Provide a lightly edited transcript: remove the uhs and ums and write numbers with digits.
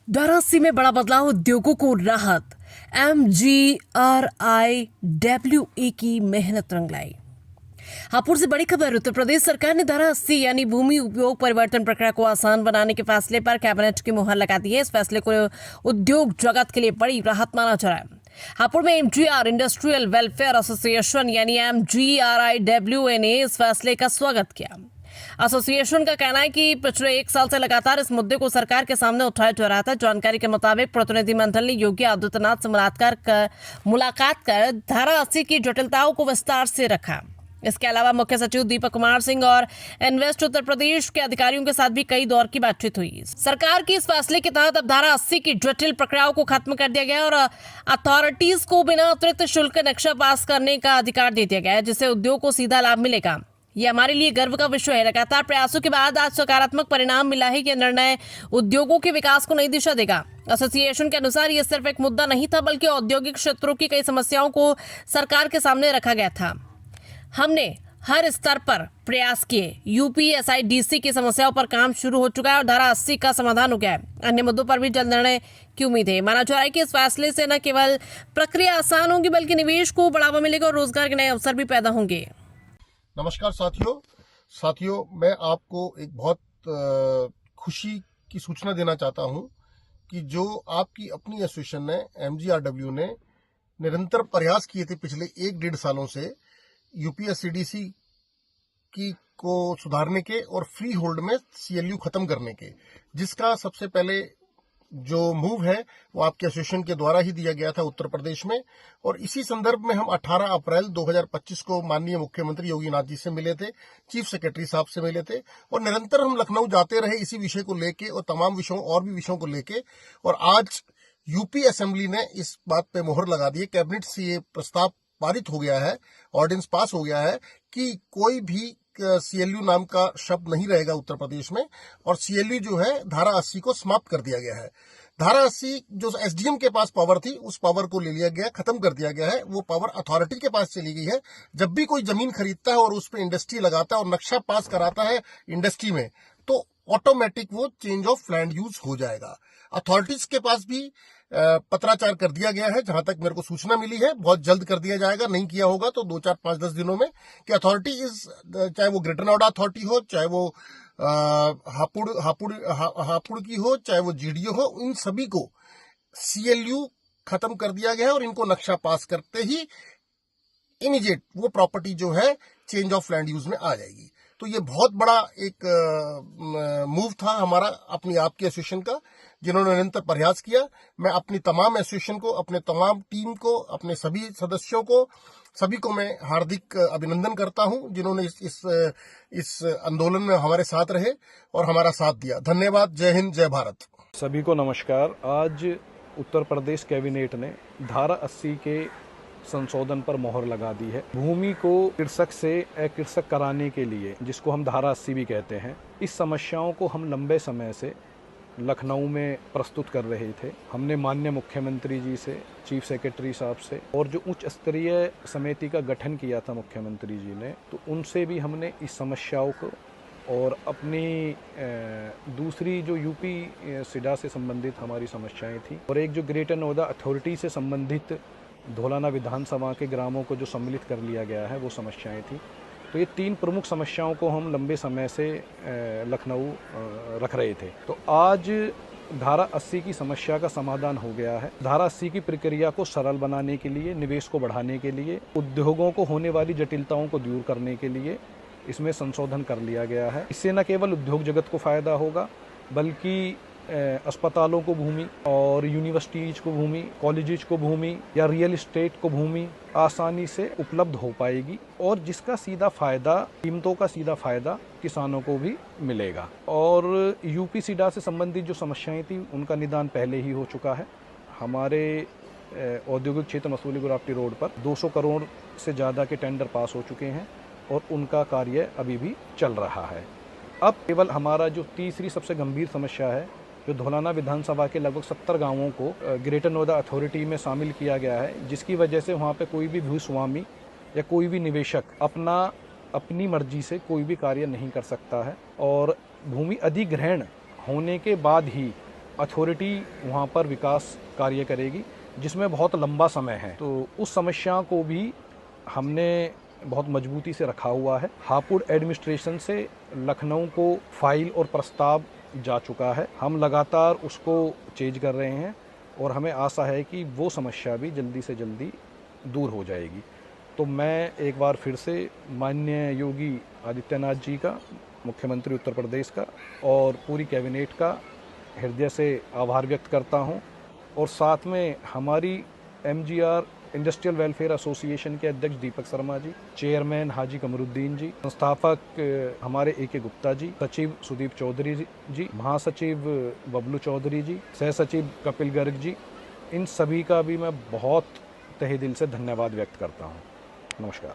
वाराणसी में बड़ा बदलाव, उद्योगों को राहत। MGRIWA की मेहनत रंग लाई। हापुड़ से बड़ी खबर। उत्तर प्रदेश सरकार ने धारा 80 यानी भूमि उपयोग परिवर्तन प्रक्रिया को आसान बनाने के फैसले पर कैबिनेट की मुहर लगा दी है। इस फैसले को उद्योग जगत के लिए बड़ी राहत माना जा रहा है। हापुड़ में MGR इंडस्ट्रियल वेलफेयर एसोसिएशन यानी MGRIWA ने इस फैसले का स्वागत किया। एसोसिएशन का कहना है कि पिछले 1 साल से लगातार इस मुद्दे को सरकार के सामने उठाया जा रहा था। जानकारी के मुताबिक प्रतिनिधिमंडल ने योगी आदित्यनाथ से मुलाकात कर धारा 80 की जटिलताओं को विस्तार से रखा। इसके अलावा मुख्य सचिव दीपक कुमार सिंह और इन्वेस्ट उत्तर प्रदेश के अधिकारियों के साथ भी कई दौर की बातचीत हुई। सरकार के इस फैसले के तहत अब धारा 80 की जटिल प्रक्रियाओं को खत्म कर दिया गया और अथॉरिटीज को बिना अतिरिक्त शुल्क नक्शा पास करने का अधिकार दे दिया गया है, जिससे उद्योग को सीधा लाभ मिलेगा। ये हमारे लिए गर्व का विषय है। लगातार प्रयासों के बाद आज सकारात्मक परिणाम मिला है। यह निर्णय उद्योगों के विकास को नई दिशा देगा। एसोसिएशन के अनुसार ये सिर्फ एक मुद्दा नहीं था, बल्कि औद्योगिक क्षेत्रों की कई समस्याओं को सरकार के सामने रखा गया था। हमने हर स्तर पर प्रयास किए। UPSIDC की समस्याओं पर काम शुरू हो चुका है और धारा 80 का समाधान हो गया है। अन्य मुद्दों पर भी जल्द निर्णय की उम्मीद है। माना जा रहा है कि इस फैसले से न केवल प्रक्रिया आसान होगी, बल्कि निवेश को बढ़ावा मिलेगा और रोजगार के नए अवसर भी पैदा होंगे। नमस्कार साथियों, मैं आपको एक बहुत खुशी की सूचना देना चाहता हूं कि जो आपकी अपनी एसोसिएशन ने MGRW ने निरंतर प्रयास किए थे पिछले 1-1.5 सालों से UPSCDC की को सुधारने के और फ्री होल्ड में CLU खत्म करने के, जिसका सबसे पहले जो मूव है वो आपके एसोसिएशन के द्वारा ही दिया गया था उत्तर प्रदेश में। और इसी संदर्भ में हम 18 अप्रैल 2025 को माननीय मुख्यमंत्री योगी नाथ जी से मिले थे, चीफ सेक्रेटरी साहब से मिले थे और निरंतर हम लखनऊ जाते रहे इसी विषय को लेके और तमाम विषयों और भी विषयों को लेके। और आज यूपी असेंबली ने इस बात पे मोहर लगा दी है, कैबिनेट से ये प्रस्ताव पारित हो गया है, ऑर्डिनेंस पास हो गया है कि कोई भी CLU नाम का शब्द नहीं रहेगा उत्तर प्रदेश में। और CLU जो है धारा 80 को समाप्त कर दिया गया है। धारा 80 जो SDM के पास पावर थी, उस पावर को ले लिया गया, खत्म कर दिया गया है। वो पावर अथॉरिटी के पास चली गई है। जब भी कोई जमीन खरीदता है और उस पर इंडस्ट्री लगाता है और नक्शा पास कराता है इंडस्ट्री में, तो ऑटोमेटिक वो चेंज ऑफ लैंड यूज हो जाएगा। अथॉरिटीज के पास भी पत्राचार कर दिया गया है, जहां तक मेरे को सूचना मिली है। बहुत जल्द कर दिया जाएगा, नहीं किया होगा तो 2, 4, 5, 10 दिनों में, कि अथॉरिटी चाहे वो ग्रेटर नोएडा अथॉरिटी हो, चाहे वो हापुड़ की हो, चाहे वो GDO हो, इन सभी को CLU खत्म कर दिया गया है और इनको नक्शा पास करते ही इमीडिएट वो प्रॉपर्टी जो है चेंज ऑफ लैंड यूज में आ जाएगी। तो ये बहुत बड़ा एक मूव था हमारा, अपनी आपकी एसोसिएशन का, जिन्होंने निरंतर प्रयास किया। मैं अपनी तमाम एसोसिएशन को, अपने तमाम टीम को, अपने सभी सदस्यों को, सभी को मैं हार्दिक अभिनंदन करता हूं, जिन्होंने इस आंदोलन में हमारे साथ रहे और हमारा साथ दिया। धन्यवाद। जय हिंद, जय भारत। सभी को नमस्कार। आज उत्तर प्रदेश कैबिनेट ने धारा 80 के संशोधन पर मोहर लगा दी है। भूमि को कृषक से अकृषक कराने के लिए, जिसको हम धारा 80 भी कहते हैं, इस समस्याओं को हम लंबे समय से लखनऊ में प्रस्तुत कर रहे थे। हमने माननीय मुख्यमंत्री जी से, चीफ सेक्रेटरी साहब से, और जो उच्च स्तरीय समिति का गठन किया था मुख्यमंत्री जी ने, तो उनसे भी हमने इस समस्याओं को और अपनी दूसरी जो UP सिडा से संबंधित हमारी समस्याएं थी, और एक जो ग्रेटर नोएडा अथॉरिटी से संबंधित धौलाना विधानसभा के ग्रामों को जो सम्मिलित कर लिया गया है, वो समस्याएं थी। तो ये 3 प्रमुख समस्याओं को हम लंबे समय से लखनऊ रख रहे थे। तो आज धारा 80 की समस्या का समाधान हो गया है। धारा 80 की प्रक्रिया को सरल बनाने के लिए, निवेश को बढ़ाने के लिए, उद्योगों को होने वाली जटिलताओं को दूर करने के लिए इसमें संशोधन कर लिया गया है। इससे न केवल उद्योग जगत को फायदा होगा, बल्कि अस्पतालों को भूमि और यूनिवर्सिटीज को भूमि, कॉलेजेस को भूमि या रियल एस्टेट को भूमि आसानी से उपलब्ध हो पाएगी, और जिसका सीधा फायदा, कीमतों का सीधा फायदा किसानों को भी मिलेगा। और UP सिडा से संबंधित जो समस्याएं थी, उनका निदान पहले ही हो चुका है। हमारे औद्योगिक क्षेत्र मसूली गुरापटी रोड पर 200 करोड़ से ज़्यादा के टेंडर पास हो चुके हैं और उनका कार्य अभी भी चल रहा है। अब केवल हमारा जो तीसरी सबसे गंभीर समस्या है, जो धौलाना विधानसभा के लगभग 70 गांवों को ग्रेटर नोएडा अथॉरिटी में शामिल किया गया है, जिसकी वजह से वहां पे कोई भी भूस्वामी या कोई भी निवेशक अपनी मर्जी से कोई भी कार्य नहीं कर सकता है, और भूमि अधिग्रहण होने के बाद ही अथॉरिटी वहाँ पर विकास कार्य करेगी, जिसमें बहुत लंबा समय है। तो उस समस्या को भी हमने बहुत मजबूती से रखा हुआ है। हापुड़ एडमिनिस्ट्रेशन से लखनऊ को फाइल और प्रस्ताव जा चुका है। हम लगातार उसको चेंज कर रहे हैं और हमें आशा है कि वो समस्या भी जल्दी से जल्दी दूर हो जाएगी। तो मैं एक बार फिर से माननीय योगी आदित्यनाथ जी का, मुख्यमंत्री उत्तर प्रदेश का और पूरी कैबिनेट का हृदय से आभार व्यक्त करता हूं। और साथ में हमारी एमजीआर इंडस्ट्रियल वेलफेयर एसोसिएशन के अध्यक्ष दीपक शर्मा जी, चेयरमैन हाजी कमरुद्दीन जी, संस्थापक हमारे ए के गुप्ता जी, सचिव सुदीप चौधरी जी, महासचिव बबलू चौधरी जी, सह सचिव कपिल गर्ग जी, इन सभी का भी मैं बहुत तहे दिल से धन्यवाद व्यक्त करता हूँ। नमस्कार।